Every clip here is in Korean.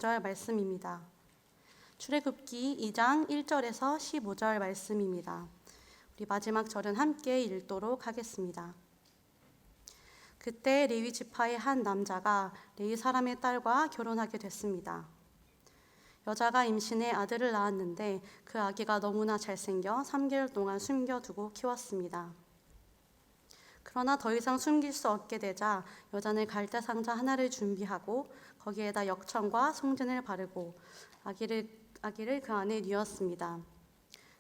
절 말씀입니다. 출애굽기 2장 1절에서 15절 말씀입니다. 우리 마지막 절은 함께 읽도록 하겠습니다. 그때 레위 지파의 한 남자가 레위 사람의 딸과 결혼하게 됐습니다. 여자가 임신해 아들을 낳았는데 그 아기가 너무나 잘생겨 3개월 동안 숨겨두고 키웠습니다. 그러나 더 이상 숨길 수 없게 되자 여자는 갈대 상자 하나를 준비하고 거기에다 역청과 송진을 바르고 아기를 그 안에 뉘었습니다.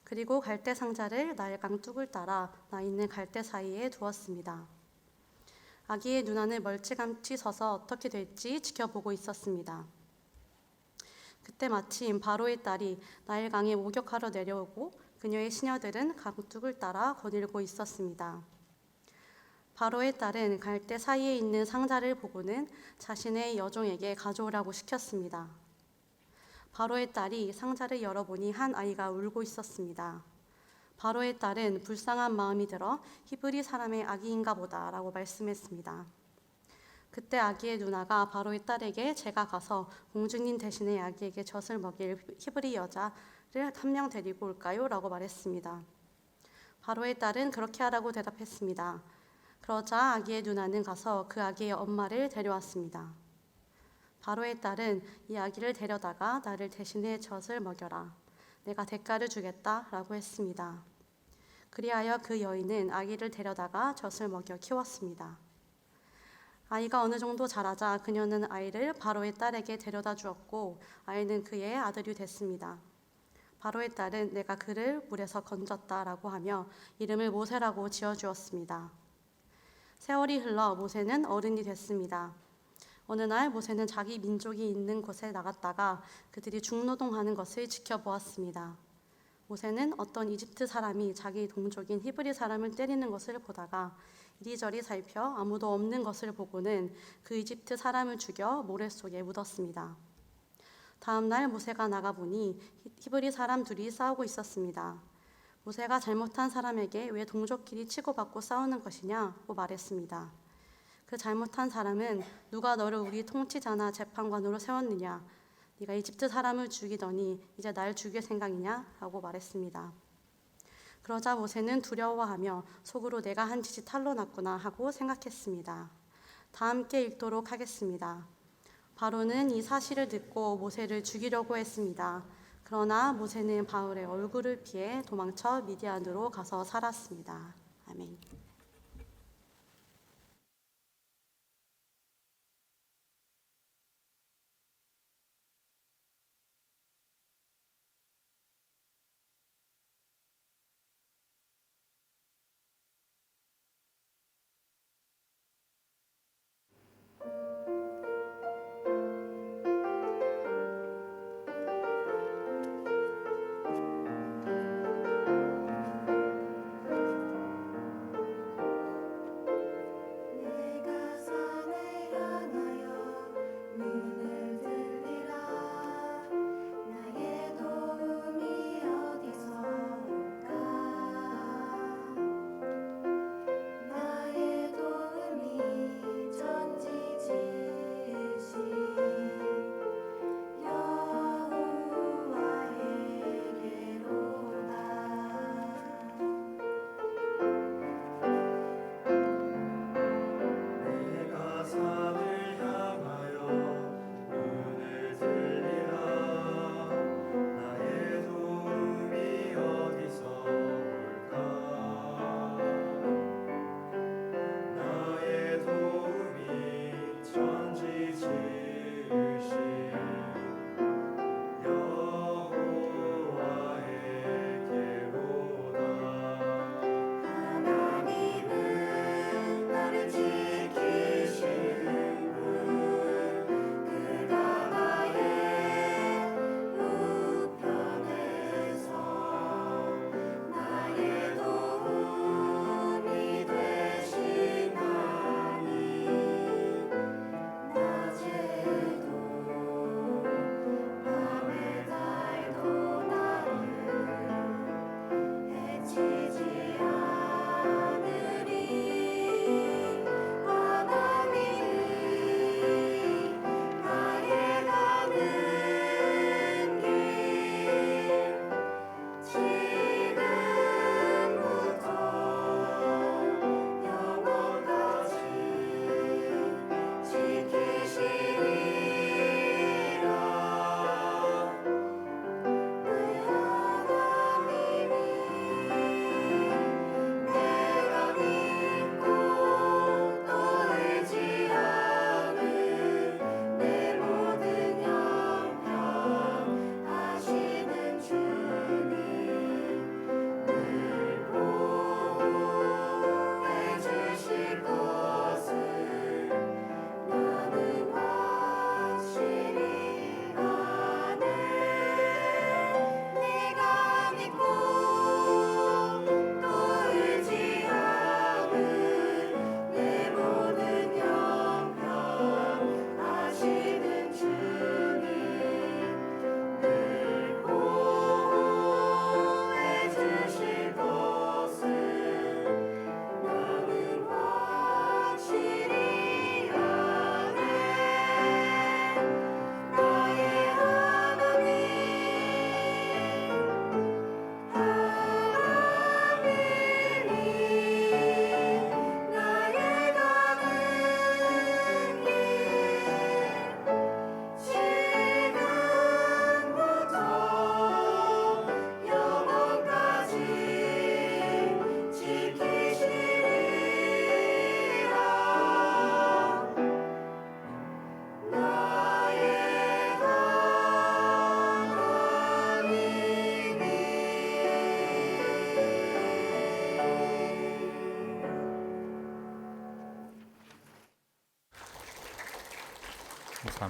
그리고 갈대 상자를 나일강 뚝을 따라 나 있는 갈대 사이에 두었습니다. 아기의 누나는 멀찌감치 서서 어떻게 될지 지켜보고 있었습니다. 그때 마침 바로의 딸이 나일강에 목욕하러 내려오고 그녀의 시녀들은 강둑을 따라 거닐고 있었습니다. 바로의 딸은 갈대 사이에 있는 상자를 보고는 자신의 여종에게 가져오라고 시켰습니다. 바로의 딸이 상자를 열어보니 한 아이가 울고 있었습니다. 바로의 딸은 불쌍한 마음이 들어 히브리 사람의 아기인가 보다라고 말씀했습니다. 그때 아기의 누나가 바로의 딸에게 제가 가서 공주님 대신에 아기에게 젖을 먹일 히브리 여자를 한 명 데리고 올까요? 라고 말했습니다. 바로의 딸은 그렇게 하라고 대답했습니다. 그러자 아기의 누나는 가서 그 아기의 엄마를 데려왔습니다. 바로의 딸은 이 아기를 데려다가 나를 대신해 젖을 먹여라. 내가 대가를 주겠다 라고 했습니다. 그리하여 그 여인은 아기를 데려다가 젖을 먹여 키웠습니다. 아이가 어느 정도 자라자 그녀는 아이를 바로의 딸에게 데려다 주었고 아이는 그의 아들이 됐습니다. 바로의 딸은 내가 그를 물에서 건졌다라고 하며 이름을 모세라고 지어주었습니다. 세월이 흘러 모세는 어른이 됐습니다. 어느 날 모세는 자기 민족이 있는 곳에 나갔다가 그들이 중노동하는 것을 지켜보았습니다. 모세는 어떤 이집트 사람이 자기 동족인 히브리 사람을 때리는 것을 보다가 이리저리 살펴 아무도 없는 것을 보고는 그 이집트 사람을 죽여 모래 속에 묻었습니다. 다음 날 모세가 나가보니 히브리 사람 둘이 싸우고 있었습니다. 모세가 잘못한 사람에게 왜 동족끼리 치고받고 싸우는 것이냐고 말했습니다. 그 잘못한 사람은 누가 너를 우리 통치자나 재판관으로 세웠느냐? 네가 이집트 사람을 죽이더니 이제 날 죽일 생각이냐? 라고 말했습니다. 그러자 모세는 두려워하며 속으로 내가 한 짓이 탈로 났구나 하고 생각했습니다. 다 함께 읽도록 하겠습니다. 바로는 이 사실을 듣고 모세를 죽이려고 했습니다. 그러나 모세는 바울의 얼굴을 피해 도망쳐 미디안으로 가서 살았습니다. 아멘.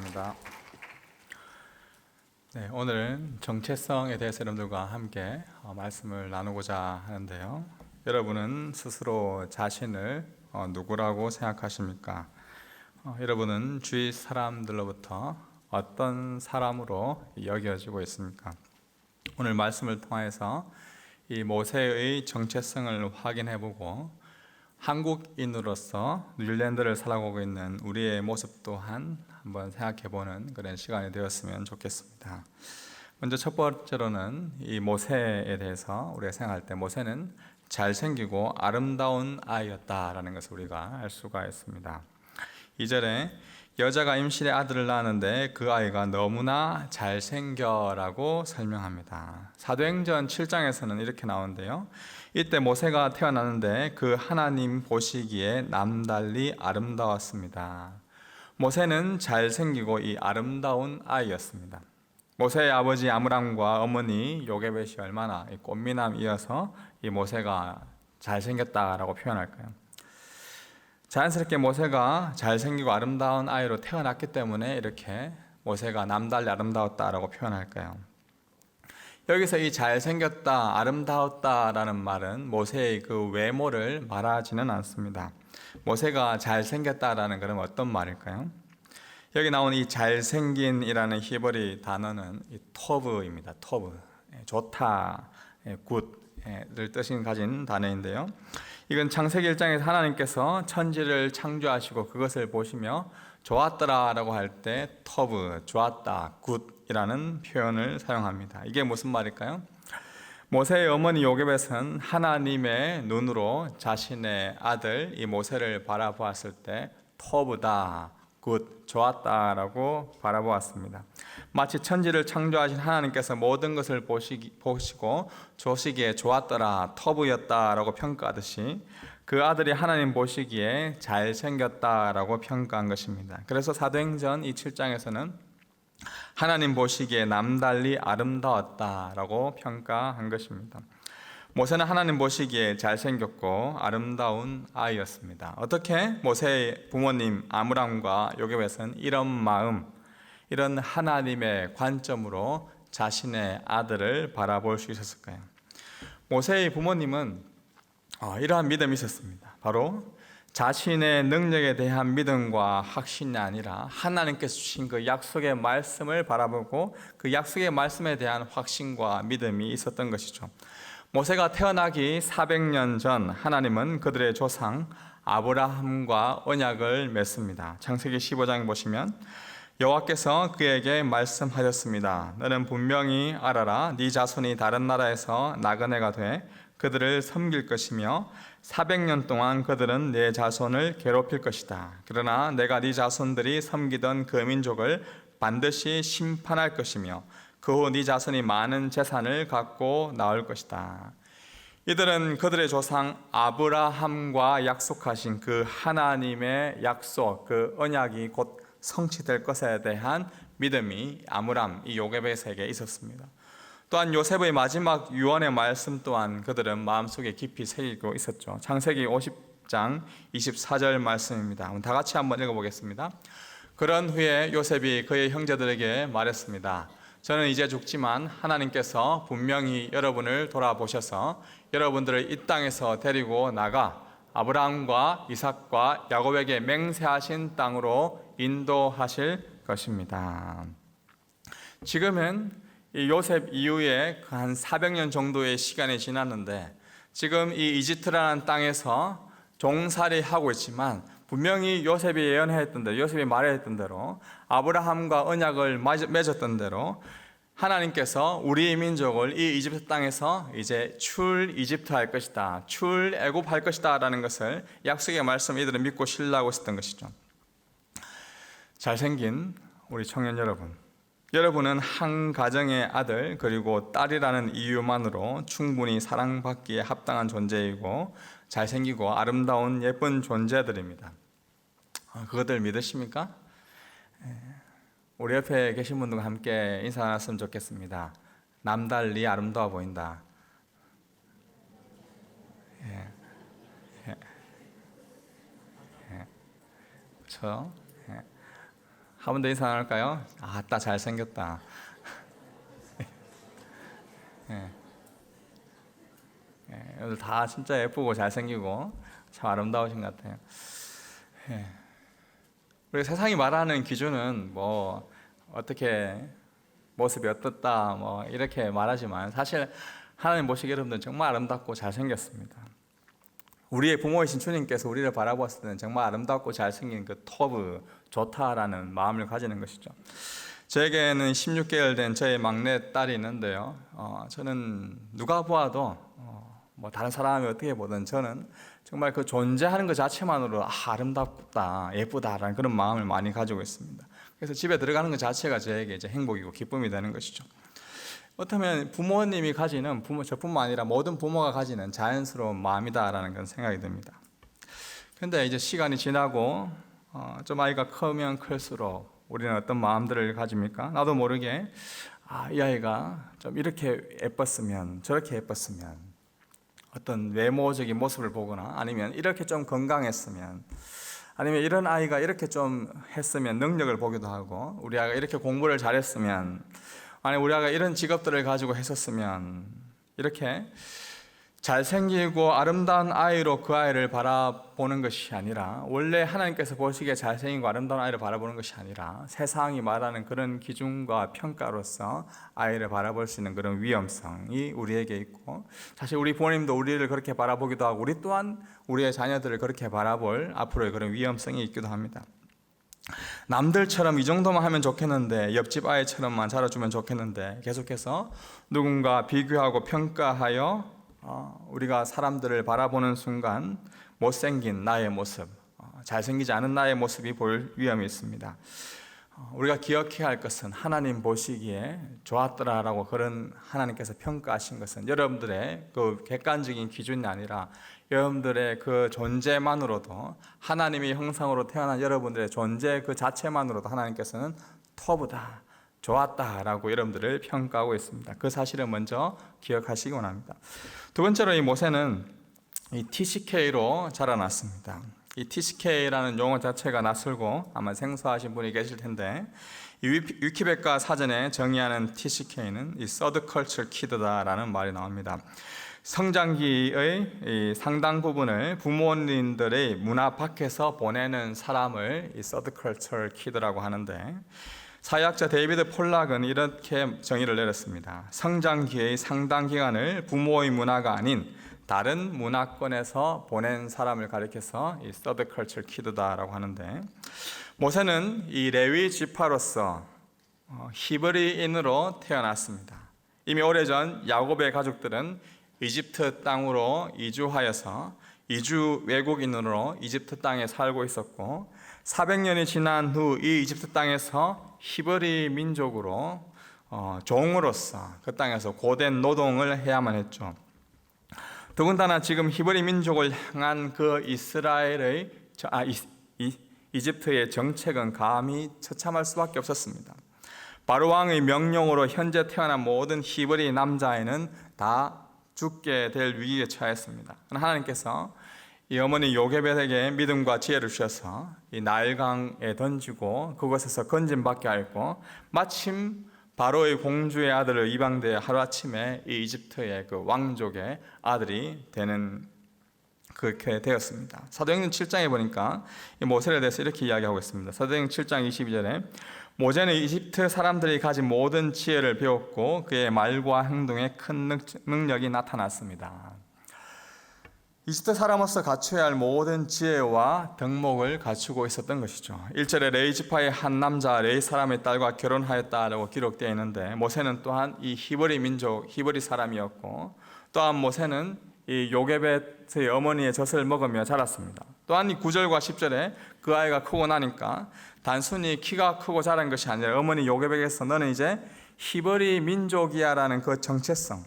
감사합니다. 네, 오늘은 정체성에 대해서 여러분들과 함께 말씀을 나누고자 하는데요. 여러분은 스스로 자신을 누구라고 생각하십니까? 여러분은 주위 사람들로부터 어떤 사람으로 여겨지고 있습니까? 오늘 말씀을 통해서 이 모세의 정체성을 확인해보고 한국인으로서 뉴질랜드를 살아가고 있는 우리의 모습 또한 한번 생각해보는 그런 시간이 되었으면 좋겠습니다. 먼저 첫 번째로는 이 모세에 대해서 우리가 생각할 때 모세는 잘생기고 아름다운 아이였다라는 것을 우리가 알 수가 있습니다. 2절에 여자가 임신의 아들을 낳았는데 그 아이가 너무나 잘생겨라고 설명합니다. 사도행전 7장에서는 이렇게 나오는데요. 이때 모세가 태어났는데 그 하나님 보시기에 남달리 아름다웠습니다. 모세는 잘생기고 이 아름다운 아이였습니다. 모세의 아버지 아므람과 어머니 요게벳이 얼마나 꽃미남이어서 이 모세가 잘생겼다라고 표현할까요? 자연스럽게 모세가 잘생기고 아름다운 아이로 태어났기 때문에 이렇게 모세가 남달리 아름다웠다라고 표현할까요? 여기서 이 잘생겼다, 아름다웠다라는 말은 모세의 그 외모를 말하지는 않습니다. 모세가 잘생겼다라는 것은 어떤 말일까요? 여기 나온 이 잘생긴이라는 히브리 단어는 이 토브입니다. 토브, 좋다, 굿을 뜻을 가진 단어인데요. 이건 창세기 1장에서 하나님께서 천지를 창조하시고 그것을 보시며 좋았더라라고 할 때 토브, 좋았다, 굿이라는 표현을 사용합니다. 이게 무슨 말일까요? 모세의 어머니 요게벳은 하나님의 눈으로 자신의 아들 이 모세를 바라보았을 때 토브다, 굿, 좋았다라고 바라보았습니다. 마치 천지를 창조하신 하나님께서 모든 것을 보시고 조시기에 좋았더라, 터부였다라고 평가하듯이 그 아들이 하나님 보시기에 잘생겼다라고 평가한 것입니다. 그래서 사도행전 이 7장에서는 하나님 보시기에 남달리 아름다웠다라고 평가한 것입니다. 모세는 하나님 보시기에 잘생겼고 아름다운 아이였습니다. 어떻게 모세의 부모님 아므람과 요게벳은 이런 마음, 이런 하나님의 관점으로 자신의 아들을 바라볼 수 있었을까요? 모세의 부모님은 이러한 믿음이 있었습니다. 바로 자신의 능력에 대한 믿음과 확신이 아니라 하나님께서 주신 그 약속의 말씀을 바라보고 그 약속의 말씀에 대한 확신과 믿음이 있었던 것이죠. 모세가 태어나기 400년 전 하나님은 그들의 조상 아브라함과 언약을 맺습니다. 창세기 15장에 보시면 여호와께서 그에게 말씀하셨습니다. 너는 분명히 알아라. 네 자손이 다른 나라에서 나그네가 돼 그들을 섬길 것이며 400년 동안 그들은 네 자손을 괴롭힐 것이다. 그러나 내가 네 자손들이 섬기던 그 민족을 반드시 심판할 것이며 그 후 네 자손이 많은 재산을 갖고 나올 것이다. 이들은 그들의 조상 아브라함과 약속하신 그 하나님의 약속, 그 언약이 곧 성취될 것에 대한 믿음이 아므람, 이 요게벳에게 있었습니다. 또한 요셉의 마지막 유언의 말씀 또한 그들은 마음속에 깊이 새기고 있었죠. 창세기 50장 24절 말씀입니다. 다 같이 한번 읽어보겠습니다. 그런 후에 요셉이 그의 형제들에게 말했습니다. 저는 이제 죽지만 하나님께서 분명히 여러분을 돌아보셔서 여러분들을 이 땅에서 데리고 나가 아브라함과 이삭과 야곱에게 맹세하신 땅으로 인도하실 것입니다. 지금은 이 요셉 이후에 한 400년 정도의 시간이 지났는데 지금 이 이집트라는 땅에서 종살이하고 있지만 분명히 요셉이 예언했던 대로, 요셉이 말했던 대로 아브라함과 언약을 맺었던 대로 하나님께서 우리 민족을 이 이집트 땅에서 이제 출 이집트할 것이다, 출 애굽할 것이다라는 것을 약속의 말씀 이들은 믿고 신뢰하고 있었던 것이죠. 잘생긴 우리 청년 여러분, 여러분은 한 가정의 아들 그리고 딸이라는 이유만으로 충분히 사랑받기에 합당한 존재이고 잘생기고 아름다운 예쁜 존재들입니다. 그것들 믿으십니까? 우리 옆에 계신 분들과 함께 인사 나눴으면 좋겠습니다. 남달리 아름다워 보인다. 그렇죠? 한 번 더 인사 나눌까요? 아따 잘생겼다. 예. 예, 오늘 다 진짜 예쁘고 잘생기고 참 아름다우신 것 같아요. 예. 우리 세상이 말하는 기준은 뭐 어떻게 모습이 어떻다 뭐 이렇게 말하지만 사실 하나님 보시기에 여러분들은 정말 아름답고 잘생겼습니다. 우리의 부모이신 주님께서 우리를 바라보았을 때는 정말 아름답고 잘생긴 그 터브 좋다라는 마음을 가지는 것이죠. 저에게는 16개월 된 저의 막내 딸이 있는데요. 저는 누가 보아도 뭐 다른 사람이 어떻게 보든 저는 정말 그 존재하는 것 자체만으로 아름답다, 예쁘다라는 그런 마음을 많이 가지고 있습니다. 그래서 집에 들어가는 것 자체가 저에게 이제 행복이고 기쁨이 되는 것이죠. 어쩌면 부모님이 가지는 저뿐만 아니라 모든 부모가 가지는 자연스러운 마음이다라는 그런 생각이 듭니다. 그런데 이제 시간이 지나고 좀 아이가 크면 클수록 우리는 어떤 마음들을 가집니까? 나도 모르게 이 아이가 좀 이렇게 예뻤으면 저렇게 예뻤으면 어떤 외모적인 모습을 보거나 아니면 이렇게 좀 건강했으면 아니면 이런 아이가 이렇게 좀 했으면 능력을 보기도 하고 우리 아이가 이렇게 공부를 잘했으면 아니 우리 아이가 이런 직업들을 가지고 했었으면 이렇게 잘생기고 아름다운 아이로 그 아이를 바라보는 것이 아니라 원래 하나님께서 보시기에 잘생기고 아름다운 아이를 바라보는 것이 아니라 세상이 말하는 그런 기준과 평가로서 아이를 바라볼 수 있는 그런 위험성이 우리에게 있고 사실 우리 부모님도 우리를 그렇게 바라보기도 하고 우리 또한 우리의 자녀들을 그렇게 바라볼 앞으로의 그런 위험성이 있기도 합니다. 남들처럼 이 정도만 하면 좋겠는데 옆집 아이처럼만 자라주면 좋겠는데 계속해서 누군가 비교하고 평가하여 우리가 사람들을 바라보는 순간 못생긴 나의 모습, 잘생기지 않은 나의 모습이 보일 위험이 있습니다. 우리가 기억해야 할 것은 하나님 보시기에 좋았더라라고 그런 하나님께서 평가하신 것은 여러분들의 그 객관적인 기준이 아니라 여러분들의 그 존재만으로도 하나님의 형상으로 태어난 여러분들의 존재 그 자체만으로도 하나님께서는 터부다, 좋았다라고 여러분들을 평가하고 있습니다. 그 사실을 먼저 기억하시기 원합니다. 두 번째로 이 모세는 이 TCK로 자라났습니다. 이 TCK라는 용어 자체가 낯설고 아마 생소하신 분이 계실 텐데 이 위키백과 사전에 정의하는 TCK는 이 Third Culture Kid다라는 말이 나옵니다. 성장기의 이 상당 부분을 부모님들의 문화 밖에서 보내는 사람을 이 Third Culture Kid라고 하는데 사회학자 데이비드 폴락은 이렇게 정의를 내렸습니다. 성장기의 상당 기간을 부모의 문화가 아닌 다른 문화권에서 보낸 사람을 가리켜서 이 Third Culture Kid다라고 하는데 모세는 이 레위 지파로서 히브리인으로 태어났습니다. 이미 오래전 야곱의 가족들은 이집트 땅으로 이주하여서 이주 외국인으로 이집트 땅에 살고 있었고 400년이 지난 후 이 이집트 땅에서 히브리 민족으로 종으로서 그 땅에서 고된 노동을 해야만 했죠. 더군다나 지금 히브리 민족을 향한 그 이집트의 정책은 감히 처참할 수밖에 없었습니다. 바로 왕의 명령으로 현재 태어난 모든 히브리 남자애는 다 죽게 될 위기에 처했습니다. 하나님께서 이 어머니 요게벳에게 믿음과 지혜를 주셔서 이 나일강에 던지고 그곳에서 건짐받게 하였고 마침 바로의 공주의 아들을 입양되어 하루아침에 이 이집트의 그 왕족의 아들이 되는 그렇게 되었습니다. 사도행전 7장에 보니까 이 모세에 대해서 이렇게 이야기하고 있습니다. 사도행전 7장 22절에 모세는 이집트 사람들이 가진 모든 지혜를 배웠고 그의 말과 행동에 큰 능력이 나타났습니다. 이집트 사람으로서 갖춰야 할 모든 지혜와 덕목을 갖추고 있었던 것이죠. 1절에 레위 지파의 한 남자 레위 사람의 딸과 결혼하였다라고 기록되어 있는데 모세는 또한 이 히브리 민족 히브리 사람이었고 또한 모세는 이 요게벳의 어머니의 젖을 먹으며 자랐습니다. 또한 이 9절과 10절에 그 아이가 크고 나니까 단순히 키가 크고 자란 것이 아니라 어머니 요게벳에서 너는 이제 히브리 민족이야라는 그 정체성,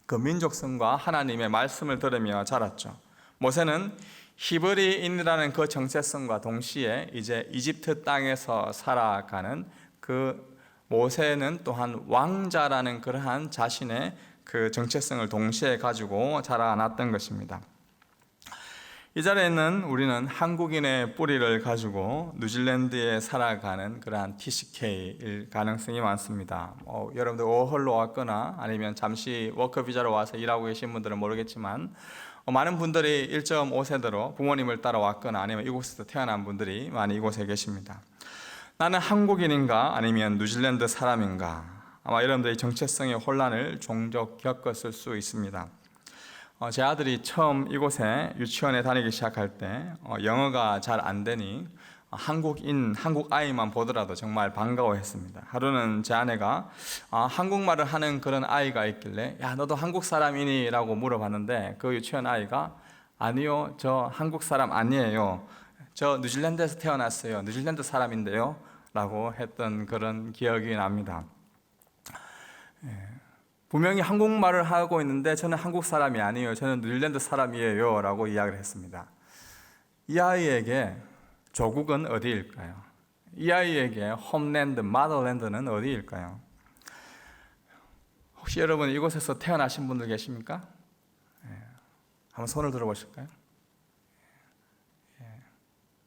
그 민족성과 하나님의 말씀을 들으며 자랐죠. 모세는 히브리인이라는 그 정체성과 동시에 이제 이집트 땅에서 살아가는 그 모세는 또한 왕자라는 그러한 자신의 그 정체성을 동시에 가지고 자라났던 것입니다. 이 자리에는 우리는 한국인의 뿌리를 가지고 뉴질랜드에 살아가는 그러한 TCK일 가능성이 많습니다. 여러분들 워홀로 왔거나 아니면 잠시 워커 비자로 와서 일하고 계신 분들은 모르겠지만 많은 분들이 1.5세대로 부모님을 따라 왔거나 아니면 이곳에서 태어난 분들이 많이 이곳에 계십니다. 나는 한국인인가 아니면 뉴질랜드 사람인가, 아마 여러분들이 정체성의 혼란을 종종 겪었을 수 있습니다. 제 아들이 처음 이곳에 유치원에 다니기 시작할 때 영어가 잘 안 되니 한국 아이만 보더라도 정말 반가워했습니다. 하루는 제 아내가 한국말을 하는 그런 아이가 있길래 야, 너도 한국 사람이니? 라고 물어봤는데 그 유치원 아이가 아니요, 저 한국 사람 아니에요. 저 뉴질랜드에서 태어났어요. 뉴질랜드 사람인데요. 라고 했던 그런 기억이 납니다. 분명히 한국말을 하고 있는데 저는 한국 사람이 아니에요. 저는 뉴질랜드 사람이에요. 라고 이야기를 했습니다. 이 아이에게 조국은 어디일까요? 이 아이에게 홈랜드, 마더랜드는 어디일까요? 혹시 여러분 이곳에서 태어나신 분들 계십니까? 한번 손을 들어보실까요?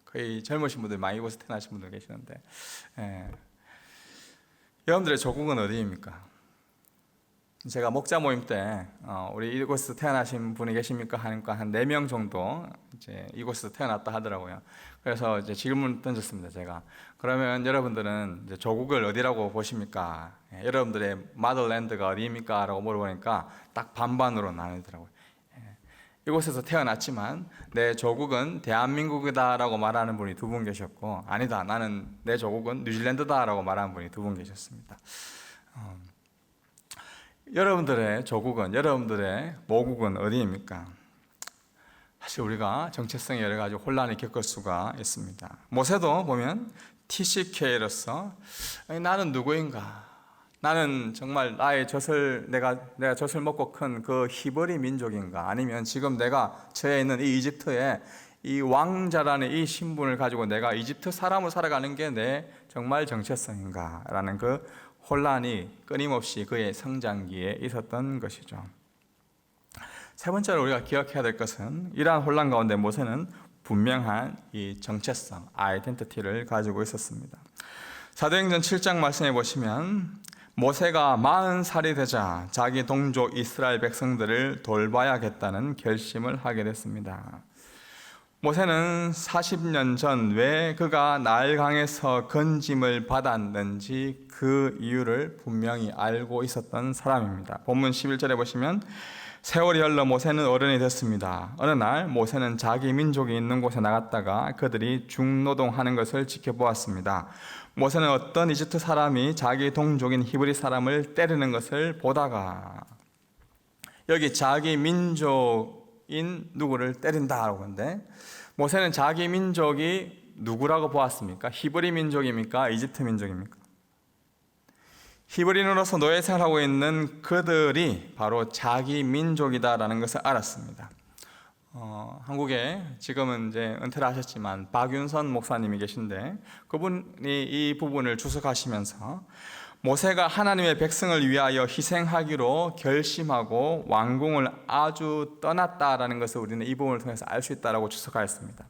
거의 젊으신 분들 많이 이곳에 태어나신 분들 계시는데 여러분들의 조국은 어디입니까? 제가 목자 모임 때 우리 이곳에서 태어나신 분이 계십니까? 하니까 한 4명 정도 이제 이곳에서 태어났다 하더라고요. 그래서 이제 질문을 던졌습니다. 제가 그러면 여러분들은 이제 조국을 어디라고 보십니까? 여러분들의 마더랜드가 어디입니까? 라고 물어보니까 딱 반반으로 나누더라고요. 이곳에서 태어났지만 내 조국은 대한민국이다라고 말하는 분이 2분 계셨고, 아니다, 나는 내 조국은 뉴질랜드다라고 말하는 분이 2분 계셨습니다. 여러분들의 조국은, 여러분들의 모국은 어디입니까? 사실 우리가 정체성에 여러 가지 혼란을 겪을 수가 있습니다. 모세도 보면 TCK로서 나는 누구인가? 나는 정말 나의 젖을 내가 젖을 먹고 큰 그 히브리 민족인가? 아니면 지금 내가 처해 있는 이 이집트의 이 왕자라는 이 신분을 가지고 내가 이집트 사람으로 살아가는 게 내 정말 정체성인가? 라는 그 혼란이 끊임없이 그의 성장기에 있었던 것이죠. 세 번째로 우리가 기억해야 될 것은 이러한 혼란 가운데 모세는 분명한 이 정체성, 아이덴티티를 가지고 있었습니다. 사도행전 7장 말씀해 보시면 모세가 40살이 되자 자기 동족 이스라엘 백성들을 돌봐야겠다는 결심을 하게 됐습니다. 모세는 40년 전 왜 그가 나일강에서 건짐을 받았는지 그 이유를 분명히 알고 있었던 사람입니다. 본문 11절에 보시면 세월이 흘러 모세는 어른이 됐습니다. 어느 날 모세는 자기 민족이 있는 곳에 나갔다가 그들이 중노동하는 것을 지켜보았습니다. 모세는 어떤 이집트 사람이 자기 동족인 히브리 사람을 때리는 것을 보다가, 여기 자기 민족인 누구를 때린다라고 하는데 모세는 자기 민족이 누구라고 보았습니까? 히브리 민족입니까? 이집트 민족입니까? 히브리인으로서 노예 생활하고 있는 그들이 바로 자기 민족이다라는 것을 알았습니다. 한국에 지금은 이제 은퇴를 하셨지만 박윤선 목사님이 계신데 그분이 이 부분을 주석하시면서 모세가 하나님의 백성을 위하여 희생하기로 결심하고 왕궁을 아주 떠났다라는 것을 우리는 이 부분을 통해서 알 수 있다라고 주석하였습니다.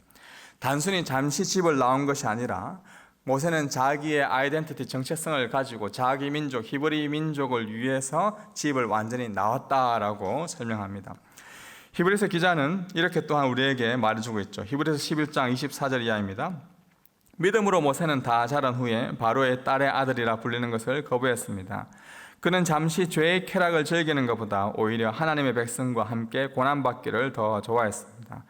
단순히 잠시 집을 나온 것이 아니라 모세는 자기의 아이덴티티, 정체성을 가지고 자기 민족, 히브리 민족을 위해서 집을 완전히 나왔다라고 설명합니다. 히브리서 기자는 이렇게 또한 우리에게 말해주고 있죠. 히브리서 11장 24절 이하입니다. 믿음으로 모세는 다 자란 후에 바로의 딸의 아들이라 불리는 것을 거부했습니다. 그는 잠시 죄의 쾌락을 즐기는 것보다 오히려 하나님의 백성과 함께 고난받기를 더 좋아했습니다.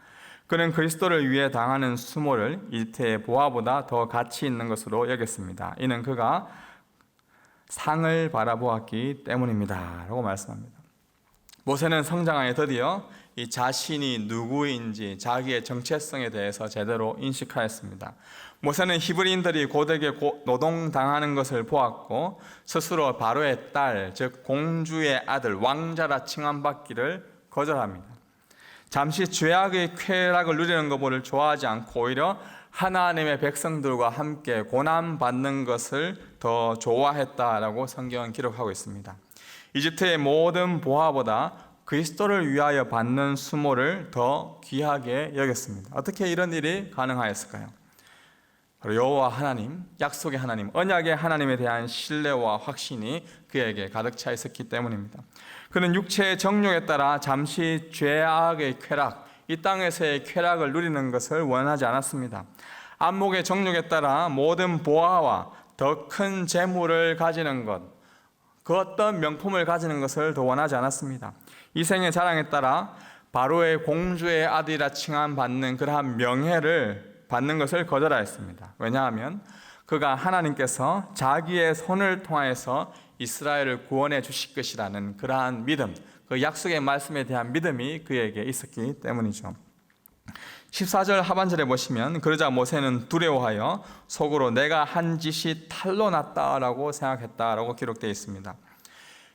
그는 그리스도를 위해 당하는 수모를 이집트의 보화보다 더 가치 있는 것으로 여겼습니다. 이는 그가 상을 바라보았기 때문입니다. 라고 말씀합니다. 모세는 성장하여 드디어 이 자신이 누구인지 자기의 정체성에 대해서 제대로 인식하였습니다. 모세는 히브리인들이 고되게 노동당하는 것을 보았고 스스로 바로의 딸, 즉 공주의 아들, 왕자라 칭함받기를 거절합니다. 잠시 죄악의 쾌락을 누리는 것을 좋아하지 않고 오히려 하나님의 백성들과 함께 고난받는 것을 더 좋아했다라고 성경은 기록하고 있습니다. 이집트의 모든 보화보다 그리스도를 위하여 받는 수모를 더 귀하게 여겼습니다. 어떻게 이런 일이 가능하였을까요? 바로 여호와 하나님, 약속의 하나님, 언약의 하나님에 대한 신뢰와 확신이 그에게 가득 차 있었기 때문입니다. 그는 육체의 정욕에 따라 잠시 죄악의 쾌락, 이 땅에서의 쾌락을 누리는 것을 원하지 않았습니다. 안목의 정욕에 따라 모든 보화와 더 큰 재물을 가지는 것, 그 어떤 명품을 가지는 것을 더 원하지 않았습니다. 이생의 자랑에 따라 바로의 공주의 아들이라 칭함받는 그러한 명예를 받는 것을 거절하였습니다. 왜냐하면 그가 하나님께서 자기의 손을 통하여서 이스라엘을 구원해 주실 것이라는 그러한 믿음, 그 약속의 말씀에 대한 믿음이 그에게 있었기 때문이죠. 14절 하반절에 보시면 그러자 모세는 두려워하여 속으로 내가 한 짓이 탈로 났다라고 생각했다라고 기록되어 있습니다.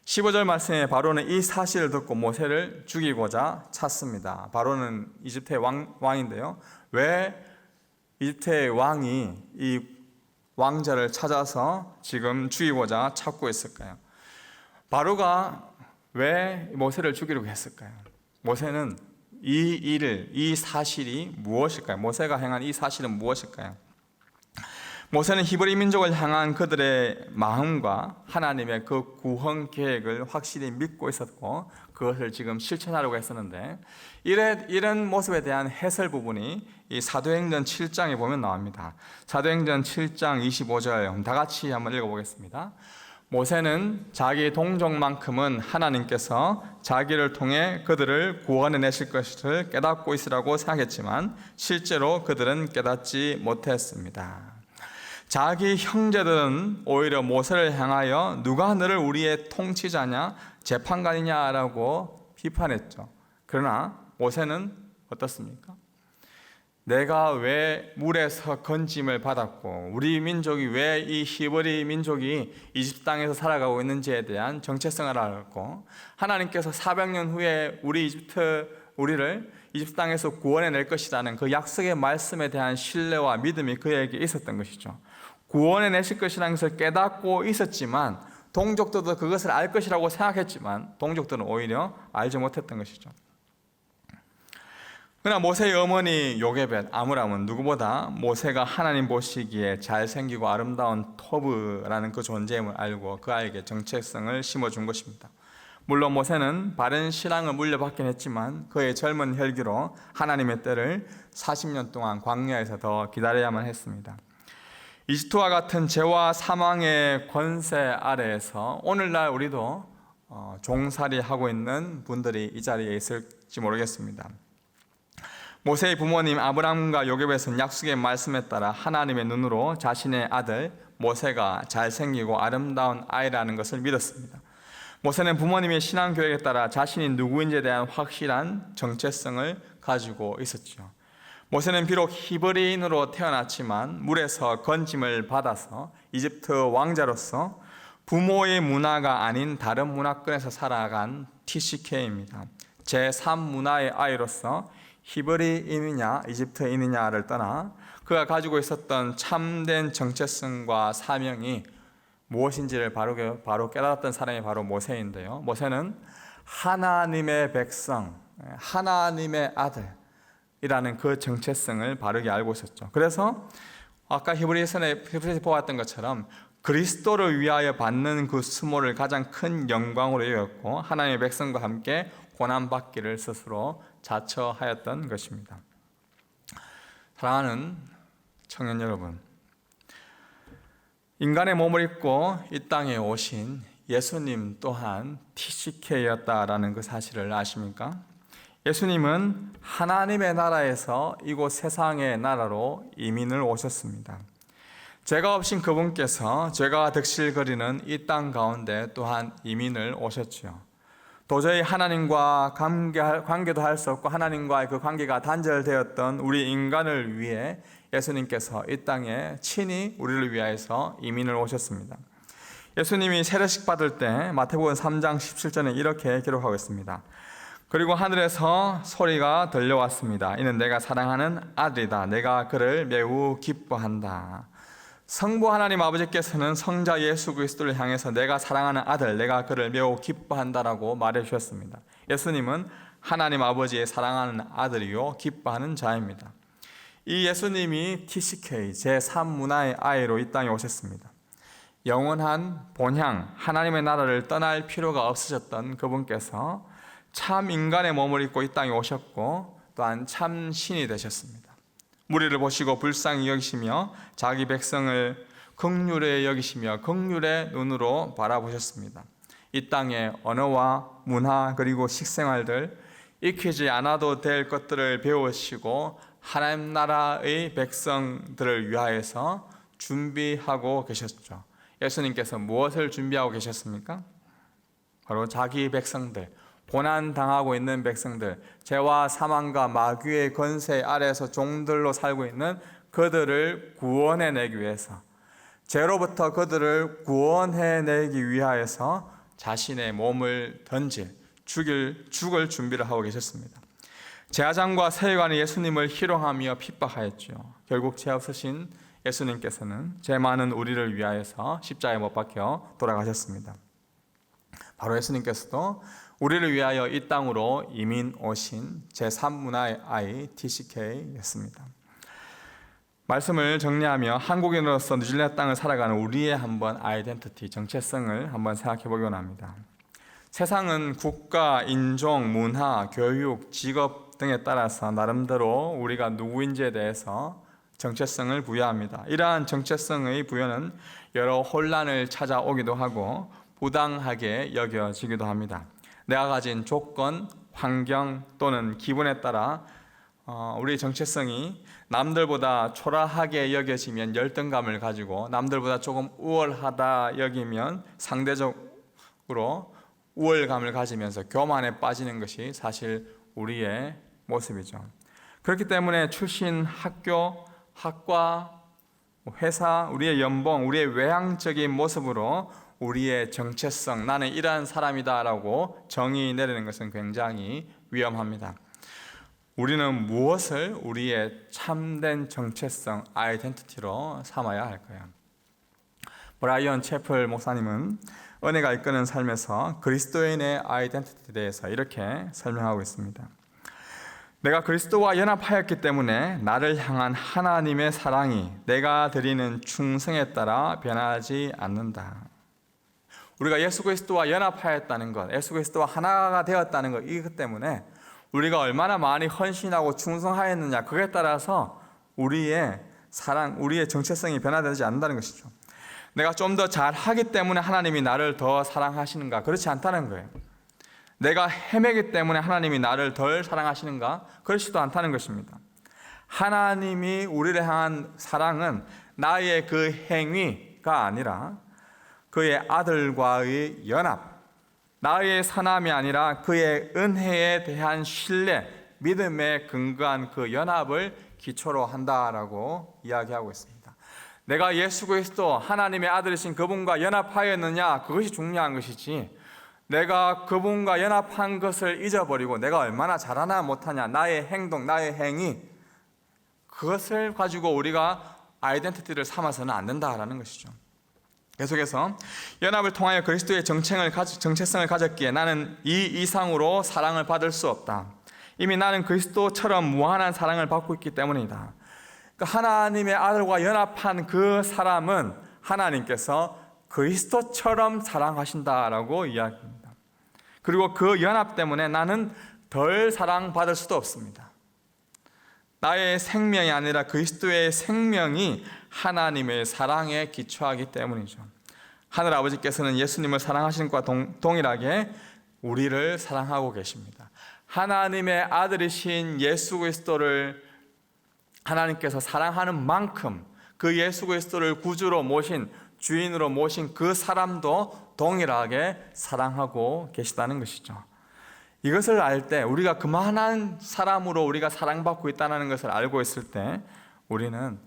15절 말씀에 바로는 이 사실을 듣고 모세를 죽이고자 찼습니다. 바로는 이집트의 왕인데요. 왜 이집트의 왕이 이 왕자를 찾아서 지금 죽이고자 찾고 있을까요? 바로가 왜 모세를 죽이려고 했을까요? 모세는 이 사실이 무엇일까요? 모세가 행한 이 사실은 무엇일까요? 모세는 히브리 민족을 향한 그들의 마음과 하나님의 그 구원 계획을 확실히 믿고 있었고 그것을 지금 실천하려고 했었는데 이런 모습에 대한 해설 부분이 이 사도행전 7장에 보면 나옵니다. 사도행전 7장 25절 다 같이 한번 읽어보겠습니다. 모세는 자기 동족만큼은 하나님께서 자기를 통해 그들을 구원해 내실 것을 깨닫고 있으라고 생각했지만 실제로 그들은 깨닫지 못했습니다. 자기 형제들은 오히려 모세를 향하여 누가 너를 우리의 통치자냐 재판관이냐라고 비판했죠. 그러나 모세는 어떻습니까? 내가 왜 물에서 건짐을 받았고 우리 민족이 왜 이 히브리 민족이 이집트 땅에서 살아가고 있는지에 대한 정체성을 알았고 하나님께서 400년 후에 우리를 이집트 땅에서 구원해 낼 것이라는 그 약속의 말씀에 대한 신뢰와 믿음이 그에게 있었던 것이죠. 구원해 내실 것이라는 것을 깨닫고 있었지만 동족들도 그것을 알 것이라고 생각했지만 동족들은 오히려 알지 못했던 것이죠. 그러나 모세의 어머니 요게벳 아므람은 누구보다 모세가 하나님 보시기에 잘생기고 아름다운 토브라는 그 존재임을 알고 그 아이에게 정체성을 심어준 것입니다. 물론 모세는 바른 신앙을 물려받긴 했지만 그의 젊은 혈기로 하나님의 때를 40년 동안 광야에서 더 기다려야만 했습니다. 이집트와 같은 죄와 사망의 권세 아래에서 오늘날 우리도 종살이하고 있는 분들이 이 자리에 있을지 모르겠습니다. 모세의 부모님 아브람과 요게벳은 약속의 말씀에 따라 하나님의 눈으로 자신의 아들 모세가 잘생기고 아름다운 아이라는 것을 믿었습니다. 모세는 부모님의 신앙 교육에 따라 자신이 누구인지에 대한 확실한 정체성을 가지고 있었죠. 모세는 비록 히브리인으로 태어났지만 물에서 건짐을 받아서 이집트 왕자로서 부모의 문화가 아닌 다른 문화권에서 살아간 TCK입니다. 제3문화의 아이로서 히브리인이냐 이집트인이냐를 떠나 그가 가지고 있었던 참된 정체성과 사명이 무엇인지를 바로 깨달았던 사람이 바로 모세인데요. 모세는 하나님의 백성, 하나님의 아들이라는 그 정체성을 바르게 알고 있었죠. 그래서 아까 히브리서 보았던 것처럼 그리스도를 위하여 받는 그 수모를 가장 큰 영광으로 여겼고 하나님의 백성과 함께 고난받기를 스스로 자처하였던 것입니다. 사랑하는 청년 여러분, 인간의 몸을 입고 이 땅에 오신 예수님 또한 TCK였다라는 그 사실을 아십니까? 예수님은 하나님의 나라에서 이곳 세상의 나라로 이민을 오셨습니다. 죄가 없인 그분께서 죄가 득실거리는 이 땅 가운데 또한 이민을 오셨지요. 도저히 하나님과 관계도 할 수 없고 하나님과의 그 관계가 단절되었던 우리 인간을 위해 예수님께서 이 땅에 친히 우리를 위하여서 이민을 오셨습니다. 예수님이 세례식 받을 때 마태복음 3장 17절에 이렇게 기록하고 있습니다. 그리고 하늘에서 소리가 들려왔습니다. 이는 내가 사랑하는 아들이다. 내가 그를 매우 기뻐한다. 성부 하나님 아버지께서는 성자 예수 그리스도를 향해서 내가 사랑하는 아들, 내가 그를 매우 기뻐한다라고 말해 주셨습니다. 예수님은 하나님 아버지의 사랑하는 아들이요 기뻐하는 자입니다. 이 예수님이 TCK 제3문화의 아이로 이 땅에 오셨습니다. 영원한 본향 하나님의 나라를 떠날 필요가 없으셨던 그분께서 참 인간의 몸을 입고 이 땅에 오셨고 또한 참 신이 되셨습니다. 무리를 보시고 불쌍히 여기시며 자기 백성을 긍휼히 여기시며 긍휼의 눈으로 바라보셨습니다. 이 땅의 언어와 문화 그리고 식생활들 익히지 않아도 될 것들을 배우시고 하나님 나라의 백성들을 위하여서 준비하고 계셨죠. 예수님께서 무엇을 준비하고 계셨습니까? 바로 자기 백성들, 고난당하고 있는 백성들, 죄와 사망과 마귀의 권세 아래에서 종들로 살고 있는 그들을 구원해내기 위해서, 죄로부터 그들을 구원해내기 위하여서 자신의 몸을 죽을 준비를 하고 계셨습니다. 제사장과 서기관이 예수님을 희롱하며 핍박하였죠. 결국 죄 없으신 예수님께서는 죄 많은 우리를 위하여서 십자가에 못 박혀 돌아가셨습니다. 바로 예수님께서도 우리를 위하여 이 땅으로 이민 오신 제3문화의 아이 TCK였습니다. 말씀을 정리하며 한국인으로서 뉴질랜드 땅을 살아가는 우리의 한번 아이덴티티, 정체성을 한번 생각해 보기로 합니다. 세상은 국가, 인종, 문화, 교육, 직업 등에 따라서 나름대로 우리가 누구인지에 대해서 정체성을 부여합니다. 이러한 정체성의 부여는 여러 혼란을 찾아오기도 하고 부당하게 여겨지기도 합니다. 내가 가진 조건, 환경 또는 기분에 따라 우리의 정체성이 남들보다 초라하게 여겨지면 열등감을 가지고 남들보다 조금 우월하다 여기면 상대적으로 우월감을 가지면서 교만에 빠지는 것이 사실 우리의 모습이죠. 그렇기 때문에 출신, 학교, 학과, 회사, 우리의 연봉, 우리의 외향적인 모습으로 우리의 정체성, 나는 이러한 사람이다라고 정의 내리는 것은 굉장히 위험합니다. 우리는 무엇을 우리의 참된 정체성, 아이덴티티로 삼아야 할까요? 브라이언 채플 목사님은 은혜가 이끄는 삶에서 그리스도인의 아이덴티티에 대해서 이렇게 설명하고 있습니다. 내가 그리스도와 연합하였기 때문에 나를 향한 하나님의 사랑이 내가 드리는 충성에 따라 변하지 않는다. 우리가 예수 그리스도와 연합하였다는 것, 예수 그리스도와 하나가 되었다는 것, 이것 때문에 우리가 얼마나 많이 헌신하고 충성하였느냐, 그에 따라서 우리의 사랑, 우리의 정체성이 변화되지 않는다는 것이죠. 내가 좀 더 잘하기 때문에 하나님이 나를 더 사랑하시는가? 그렇지 않다는 거예요. 내가 헤매기 때문에 하나님이 나를 덜 사랑하시는가? 그렇지도 않다는 것입니다. 하나님이 우리를 향한 사랑은 나의 그 행위가 아니라 그의 아들과의 연합, 나의 선함이 아니라 그의 은혜에 대한 신뢰, 믿음에 근거한 그 연합을 기초로 한다라고 이야기하고 있습니다. 내가 예수 그리스도 하나님의 아들이신 그분과 연합하였느냐, 그것이 중요한 것이지, 내가 그분과 연합한 것을 잊어버리고 내가 얼마나 잘하나 못하냐, 나의 행동, 나의 행위, 그것을 가지고 우리가 아이덴티티를 삼아서는 안 된다라는 것이죠. 계속해서 연합을 통하여 그리스도의 정체성을 가졌기에 나는 이 이상으로 사랑을 받을 수 없다. 이미 나는 그리스도처럼 무한한 사랑을 받고 있기 때문이다. 그러니까 하나님의 아들과 연합한 그 사람은 하나님께서 그리스도처럼 사랑하신다라고 이야기합니다. 그리고 그 연합 때문에 나는 덜 사랑받을 수도 없습니다. 나의 생명이 아니라 그리스도의 생명이 하나님의 사랑에 기초하기 때문이죠. 하늘 아버지께서는 예수님을 사랑하시는 것과 동일하게 우리를 사랑하고 계십니다. 하나님의 아들이신 예수 그리스도를 하나님께서 사랑하는 만큼 그 예수 그리스도를 구주로 모신, 주인으로 모신 그 사람도 동일하게 사랑하고 계시다는 것이죠. 이것을 알 때, 우리가 그만한 사람으로 우리가 사랑받고 있다는 것을 알고 있을 때 우리는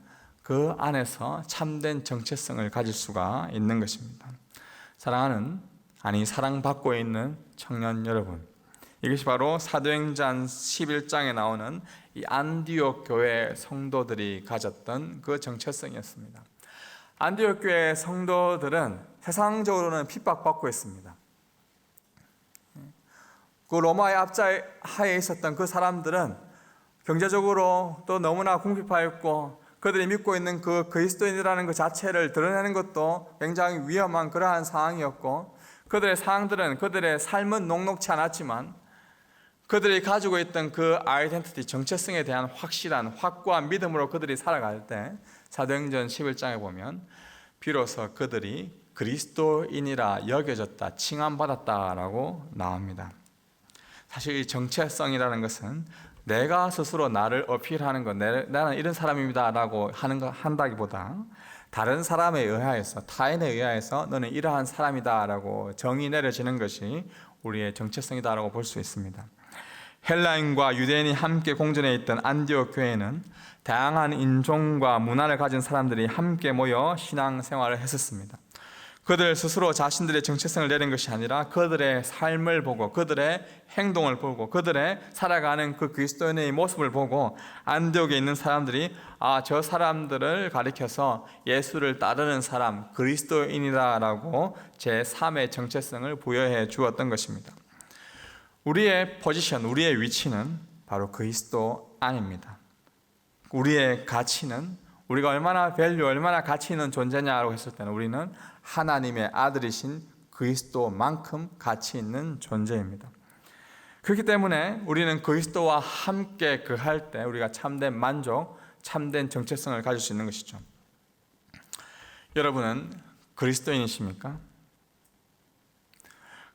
그 안에서 참된 정체성을 가질 수가 있는 것입니다. 사랑받고 있는 청년 여러분, 이것이 바로 사도행전 11장에 나오는 이 안디옥 교회 성도들이 가졌던 그 정체성이었습니다. 안디옥 교회 성도들은 세상적으로는 핍박받고 있습니다. 그 로마의 압제하에 있었던 그 사람들은 경제적으로 또 너무나 궁핍하였고 그들이 믿고 있는 그 그리스도인이라는 그 자체를 드러내는 것도 굉장히 위험한 그러한 상황이었고 그들의 상황들은 그들의 삶은 녹록치 않았지만 그들이 가지고 있던 그 아이덴티티, 정체성에 대한 확실한 확고한 믿음으로 그들이 살아갈 때 사도행전 11장에 보면 비로소 그들이 그리스도인이라 여겨졌다, 칭함받았다라고 나옵니다. 사실 이 정체성이라는 것은 내가 스스로 나를 어필하는 것, 나는 이런 사람입니다라고 한다기보다 다른 사람에 의하여서, 타인에 의하여서 너는 이러한 사람이다라고 정의 내려지는 것이 우리의 정체성이다라고 볼 수 있습니다. 헬라인과 유대인이 함께 공존해 있던 안디옥 교회는 다양한 인종과 문화를 가진 사람들이 함께 모여 신앙생활을 했었습니다. 그들 스스로 자신들의 정체성을 내린 것이 아니라 그들의 삶을 보고 그들의 행동을 보고 그들의 살아가는 그 그리스도인의 모습을 보고 안디옥에 있는 사람들이 저 사람들을 가리켜서 예수를 따르는 사람, 그리스도인이다라고 제3의 정체성을 부여해 주었던 것입니다. 우리의 포지션, 우리의 위치는 바로 그리스도 안입니다. 우리의 가치는 우리가 얼마나 밸류, 얼마나 가치 있는 존재냐라고 했을 때는 우리는 하나님의 아들이신 그리스도만큼 가치 있는 존재입니다. 그렇기 때문에 우리는 그리스도와 함께 그할 때 우리가 참된 만족, 참된 정체성을 가질 수 있는 것이죠. 여러분은 그리스도인이십니까?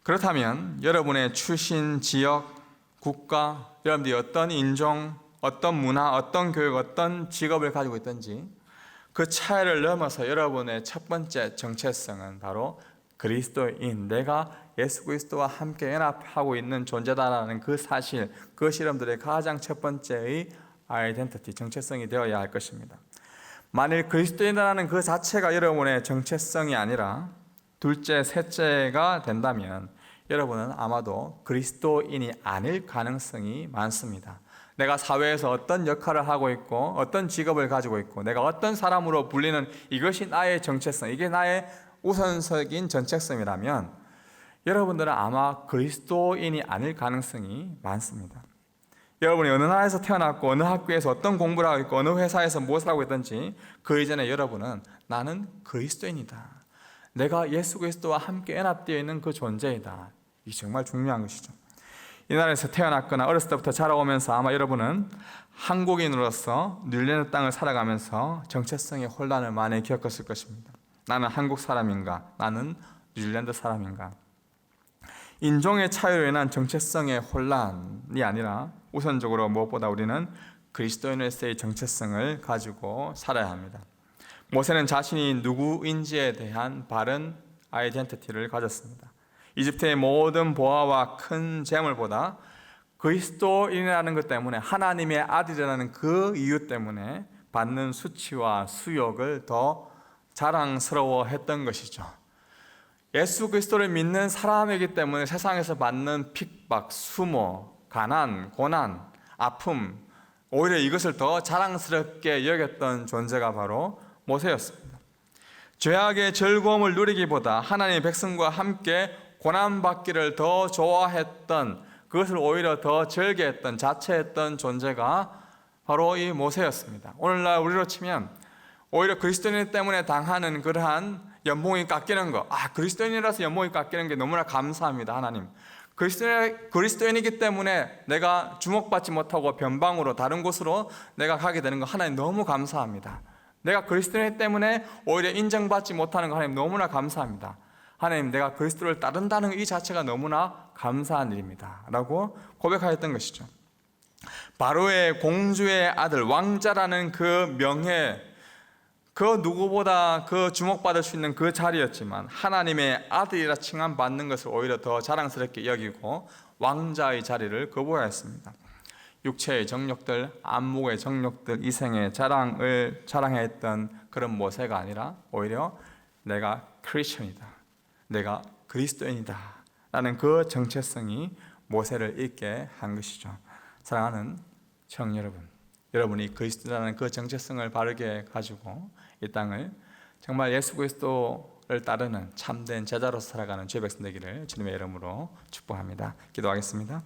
그렇다면 여러분의 출신, 지역, 국가, 여러분들이 어떤 인종, 어떤 문화, 어떤 교육, 어떤 직업을 가지고 있든지 그 차이를 넘어서 여러분의 첫 번째 정체성은 바로 그리스도인, 내가 예수 그리스도와 함께 연합하고 있는 존재다라는 그 사실, 그것이 여러분들의 가장 첫 번째의 아이덴티티, 정체성이 되어야 할 것입니다. 만일 그리스도인이라는 그 자체가 여러분의 정체성이 아니라 둘째, 셋째가 된다면 여러분은 아마도 그리스도인이 아닐 가능성이 많습니다. 내가 사회에서 어떤 역할을 하고 있고 어떤 직업을 가지고 있고 내가 어떤 사람으로 불리는 이것이 나의 정체성, 이게 나의 우선적인 정체성이라면 여러분들은 아마 그리스도인이 아닐 가능성이 많습니다. 여러분이 어느 나라에서 태어났고 어느 학교에서 어떤 공부를 하고 있고 어느 회사에서 무엇을 하고 있든지 그 이전에 여러분은 나는 그리스도인이다, 내가 예수 그리스도와 함께 연합되어 있는 그 존재이다. 이게 정말 중요한 것이죠. 이 나라에서 태어났거나 어렸을 때부터 자라오면서 아마 여러분은 한국인으로서 뉴질랜드 땅을 살아가면서 정체성의 혼란을 많이 겪었을 것입니다. 나는 한국 사람인가? 나는 뉴질랜드 사람인가? 인종의 차이로 인한 정체성의 혼란이 아니라 우선적으로 무엇보다 우리는 그리스도인으로서의 정체성을 가지고 살아야 합니다. 모세는 자신이 누구인지에 대한 바른 아이덴티티를 가졌습니다. 이집트의 모든 보화와 큰 재물보다 그리스도인이라는 것 때문에, 하나님의 아들이라는 그 이유 때문에 받는 수치와 수욕을 더 자랑스러워했던 것이죠. 예수 그리스도를 믿는 사람이기 때문에 세상에서 받는 핍박, 수모, 가난, 고난, 아픔, 오히려 이것을 더 자랑스럽게 여겼던 존재가 바로 모세였습니다. 죄악의 즐거움을 누리기보다 하나님의 백성과 함께 고난받기를 더 좋아했던, 그것을 오히려 더 즐겨했던, 자처했던 존재가 바로 이 모세였습니다. 오늘날 우리로 치면 오히려 그리스도인 때문에 당하는 그러한 연봉이 깎이는 것, 그리스도인이라서 연봉이 깎이는 게 너무나 감사합니다. 하나님, 그리스도인이기 때문에 내가 주목받지 못하고 변방으로 다른 곳으로 내가 가게 되는 거 하나님 너무 감사합니다. 내가 그리스도인 때문에 오히려 인정받지 못하는 거 하나님 너무나 감사합니다. 하나님, 내가 그리스도를 따른다는 이 자체가 너무나 감사한 일입니다 라고 고백하였던 것이죠. 바로의 공주의 아들, 왕자라는 그 명예, 그 누구보다 그 주목받을 수 있는 그 자리였지만 하나님의 아들이라 칭함받는 것을 오히려 더 자랑스럽게 여기고 왕자의 자리를 거부하였습니다. 육체의 정욕들, 안목의 정욕들, 이생의 자랑을 자랑했던 그런 모세가 아니라 오히려 내가 크리스천이다, 내가 그리스도인이다 라는 그 정체성이 모세를 있게 한 것이죠. 사랑하는 청 여러분, 여러분이 그리스도라는 그 정체성을 바르게 가지고 이 땅을 정말 예수 그리스도 그리스도를 따르는 참된 제자로서 살아가는 주의 백성 되기를 주님의 이름으로 축복합니다. 기도하겠습니다.